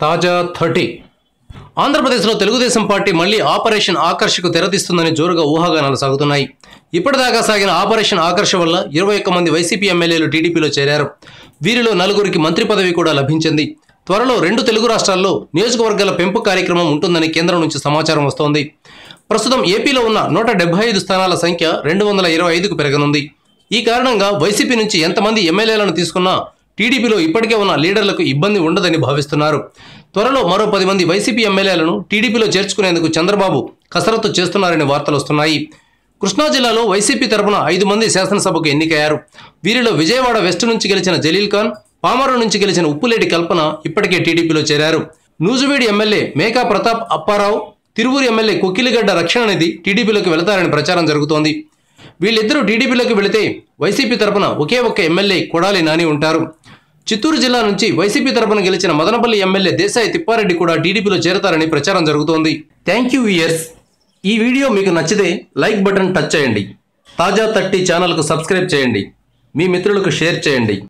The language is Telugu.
తాజా 30 ఆంధ్రప్రదేశ్లో తెలుగుదేశం పార్టీ మళ్లీ ఆపరేషన్ ఆకర్షకు తెరతీస్తుందని జోరుగా ఊహాగానాలు సాగుతున్నాయి. ఇప్పటిదాకా సాగిన ఆపరేషన్ ఆకర్ష వల్ల 21 మంది వైసీపీ ఎమ్మెల్యేలు టీడీపీలో చేరారు. వీరిలో 4గురికి మంత్రి పదవి కూడా లభించింది. త్వరలో 2 తెలుగు రాష్ట్రాల్లో నియోజకవర్గాల పెంపు కార్యక్రమం ఉంటుందని కేంద్రం నుంచి సమాచారం వస్తోంది. ప్రస్తుతం ఏపీలో ఉన్న 175 స్థానాల సంఖ్య 225కు పెరగనుంది. ఈ కారణంగా వైసీపీ నుంచి ఎంతమంది ఎమ్మెల్యేలను తీసుకున్నా టీడీపీలో ఇప్పటికే ఉన్న లీడర్లకు ఇబ్బంది ఉండదని భావిస్తున్నారు. త్వరలో మరో 10 మంది వైసీపీ ఎమ్మెల్యేలను టీడీపీలో చేర్చుకునేందుకు చంద్రబాబు కసరత్తు చేస్తున్నారని వార్తలు వస్తున్నాయి. కృష్ణా జిల్లాలో వైసీపీ తరపున 5 మంది శాసనసభకు ఎన్నికయ్యారు. వీరిలో విజయవాడ వెస్ట్ నుంచి గెలిచిన జలీల్ ఖాన్, పామరు నుంచి గెలిచిన ఉప్పులేటి కల్పన ఇప్పటికే టీడీపీలో చేరారు. నూజివీడు ఎమ్మెల్యే మేకా ప్రతాప్ అప్పారావు, తిరువూరు ఎమ్మెల్యే కొక్కిలిగడ్డ రక్షణనిధి టీడీపీలోకి వెళతారని ప్రచారం జరుగుతోంది. వీళ్ళిద్దరూ టీడీపీలోకి వెళితే వైసీపీ తరపున ఒకే ఒక్క ఎమ్మెల్యే కొడాలి నాని ఉంటారు. చిత్తూరు జిల్లా నుంచి వైసీపీ తరపున గెలిచిన మదనపల్లి ఎమ్మెల్యే దేశాయి తిప్పారెడ్డి కూడా టీడీపీలో చేరతారని ప్రచారం జరుగుతోంది. Thank you viewers. ఈ వీడియో మీకు నచ్చితే లైక్ బటన్ టచ్ చేయండి. తాజా 30 ఛానల్కు సబ్స్క్రైబ్ చేయండి. మీ మిత్రులకు షేర్ చేయండి.